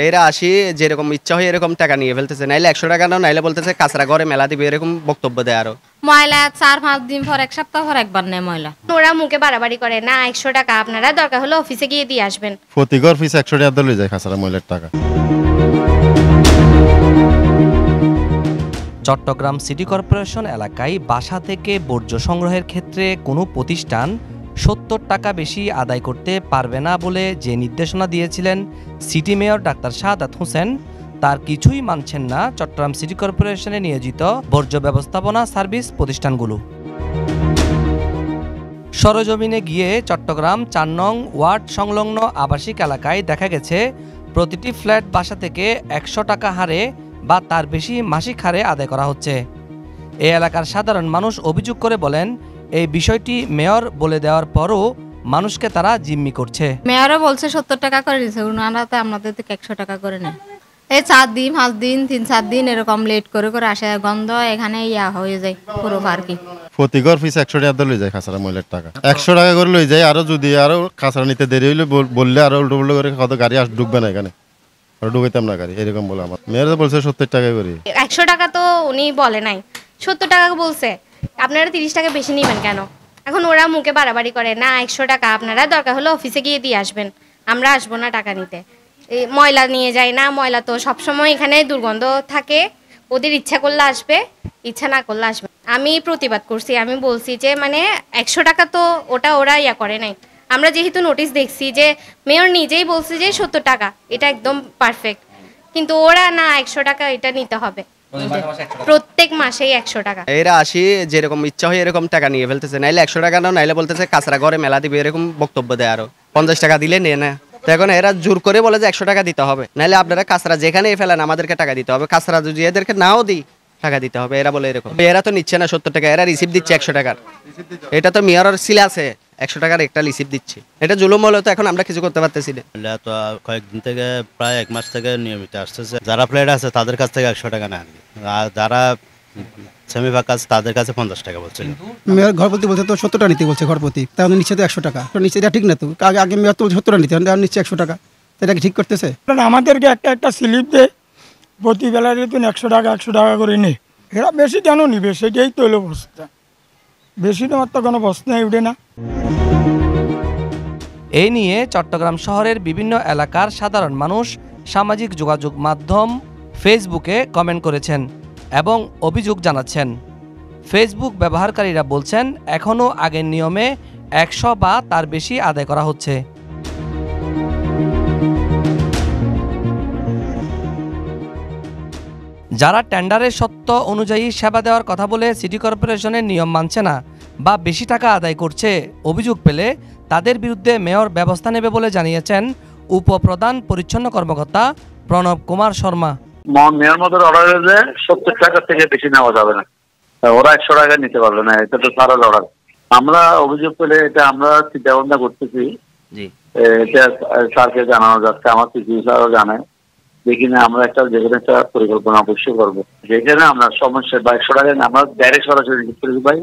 এরা আসি যেরকম ইচ্ছা হয় এরকম টাকা নিয়ে ফেলতেছে, নাইলে 100 টাকা নাও, নাইলে বলতেছে কাঁচরা ঘরে মেলা দিবে, এরকম বক্তব্য দেয়। আরো ময়লা 4-5 দিন পর, এক সপ্তাহ পর একবার নেয় ময়লা। ওরা মুখে বাড়াবাড়ি করে না, 100 টাকা আপনারা দরকার হলে অফিসে গিয়ে দিয়ে আসবেন। প্রতি ঘর ফিস 100 টাকা দলে যায় কাঁচরা ময়লার টাকা। চট্টগ্রাম সিটি কর্পোরেশন এলাকায় বাসা থেকে বর্জ্য সংগ্রহের ক্ষেত্রে কোনো প্রতিষ্ঠান 70 টাকা বেশি আদায় করতে পারবে না বলে যে নির্দেশনা দিয়েছিলেন city mayor doctor Shahadat Hossain, তার কিছুই মানছেন না চট্টগ্রাম সিটি কর্পোরেশনে নিয়োজিত বর্জ্য ব্যবস্থাপনা সার্ভিস প্রতিষ্ঠানগুলো। সরজমিনে গিয়ে চট্টগ্রাম 4 নং ওয়ার্ড সংলগ্ন আবাসিক এলাকায় দেখা গেছে প্রতিটি ফ্ল্যাট বাসা থেকে 100 টাকা হারে বা তার বেশি মাসিক হারে আদায় করা হচ্ছে। এই এলাকার সাধারণ মানুষ অভিযোগ করে বলেন, এই বিষয়টি মেয়র বলে দেওয়ার পরও মানুষকে তারা জিম্মি করছে। মেয়রও বলছে 70 টাকা করে দিচ্ছে, ওনারা তো আমাদের থেকে 100 টাকা করে নেয়। এই 4 দিন 5 দিন 3-4 দিন এরকম লেট করে করে আসে, গন্ধ এখানে হয়ে যায় পুরো পার্কিং। প্রতি ঘর ফিস 100 টাকা দলে যায় কাঁচরা ময়লার টাকা। 100 টাকা করে লই যায়। আরো যদি আরো কাঁচরা নিতে দেরি হইলে বললে আরো উল্টো পুল্টো করে কত গাড়ি ঢুকবে না এখানে, আর ঢুকাইতাম না গাড়ি, এরকম বলে আমার মেয়র বলছে 70 টাকা করে। 100 টাকা তো উনি বলে নাই, 70 টাকা বলছে। আপনারা 30 টাকা বেশি নেবেন কেন? এখন ওরা মুখে বাড়াবাড়ি করে না, 100 টাকা আপনারা দরকার হলে অফিসে গিয়ে দিয়ে আসবেন, আমরা আসবো না টাকা নিতে। এই ময়লা নিয়ে যায় না, ময়লা তো সবসময় এখানে দুর্গন্ধ থাকে, ওদের ইচ্ছা করলে আসবে, ইচ্ছা না করলে আসবে। আমি প্রতিবাদ করছি, আমি বলছি যে মানে 100 টাকা তো ওরা করে নাই। আমরা যেহেতু নোটিশ দেখছি যে মেয়র নিজেই বলছে যে 70 টাকা এটা একদম পারফেক্ট, কিন্তু ওরা না 100 টাকা এটা নিতে হবে, প্রত্যেক মাসেই 100 টাকা। এরা আসি যেরকম ইচ্ছা হয় এরকম টাকা নিয়ে ফেলতেছে, নাইলে 100 টাকা নাও, নাইলে বলতেছে কাঁচরা ঘরে মেলা দিবে, এরকম বক্তব্য দেয়। আরো 50 টাকা দিলে নেয় না। তো এখন এরা জোর করে বলে যে 100 টাকা দিতে হবে, নাইলে আপনারা কাঁচরা যেখানে ফেলেন আমাদেরকে টাকা দিতে হবে, কাঁচরা যদি এদেরকে নাও দিই টাকা দিতে হবে। এরা বলে এরকম, এরা তো নিচ্ছে না 70 টাকা, এরা রিসিপ্ট দিচ্ছে 100 টাকার। এটা তো মেয়রের সিল আছে, 100 টাকার একটা রিসিপ্ট দিচ্ছে। এটা জুলুম হলে তো এখন আমরা কিছু করতে পারতেছি না। তো কয়েকদিন থেকে প্রায় 1 মাস থেকে নিয়মিত আসতেছে। যারা ফ্ল্যাট আছে তাদের কাছ থেকে 100 টাকা নেন, আর যারা সেমি ফাঁকা আছে তাদের কাছে 50 টাকা বলছে। মেয়র ঘর প্রতি বলছে তো 70 টাকা নিতে বলছে ঘর প্রতি, তাহলে নিচ্ছে তো 100 টাকা। নিচ্ছে এটা ঠিক না তো, আগে মেয়র তো 70 টাকা নিতে, আর নিচ্ছে 100 টাকা, এটা কি ঠিক করতেছে? আমাদেরকে একটা স্লিপ দেয় প্রতিবেলা, যেহেতু 100 টাকা করে নেই, এরা বেশি কেন নিবে? সেটাই তো হলো বস্তা, বেশি নেওয়ার তো কোনো প্রশ্নই উঠে না। এই নিয়ে চট্টগ্রাম শহরের বিভিন্ন এলাকার সাধারণ মানুষ সামাজিক যোগাযোগ মাধ্যম ফেসবুকে কমেন্ট করেছেন এবং অভিযোগ জানাচ্ছেন। ফেসবুক ব্যবহারকারীরা বলছেন, এখনও আগের নিয়মে 100 বা তার বেশি আদায় করা হচ্ছে। যারা টেন্ডারের শর্ত অনুযায়ী সেবা দেওয়ার কথা বলে সিটি কর্পোরেশনের নিয়ম মানছে না বা বেশি টাকা আদায় করছে, অভিযোগ পেলে তাদের বিরুদ্ধে মেয়র ব্যবস্থা নেবে বলে জানিয়েছেন উপপ্রধান পরিচ্ছন্ন কর্মকর্তা প্রণব কুমার শর্মা। মেয়র মধ্যে অর্ডার হয়েছে 70 টাকা থেকে বেশি নেওয়া যাবে না, ওরা 100 টাকা নিতে পারবে না, এটা তো তারা অর্ডার। আমরা অভিযোগ পেলে এটা আমরা চিন্তা ভাবনা করতেছি, এটা স্যারকে জানানো যাচ্ছে, আমার সিটি স্যারও জানে। দেখি না আমরা যেখানে একটা পরিকল্পনা অবশ্যই করবো, যেখানে আমরা সমস্যা বা 100 টাকা আমরা ডাইরেক্ট সরাসরি ভাই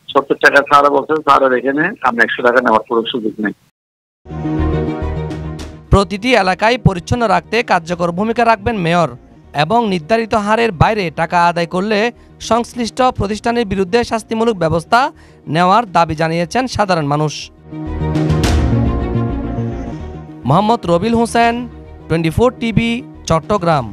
70 টাকা ছাড়া বলছে, ছাড়া এখানে আমরা 100 টাকা নেওয়ার কোনো সুযোগ নেই। প্রতিটি এলাকায় পরিচ্ছন্ন রাখতে কার্যকর ভূমিকা রাখবেন মেয়র এবং নির্ধারিত হারের বাইরে টাকা আদায় করলে সংশ্লিষ্ট প্রতিষ্ঠানের বিরুদ্ধে শাস্তিমূলক ব্যবস্থা নেওয়ার দাবি জানিয়েছেন সাধারণ মানুষ। মোহাম্মদ রবিল হোসেন, 24 টিভি, চট্টগ্রাম।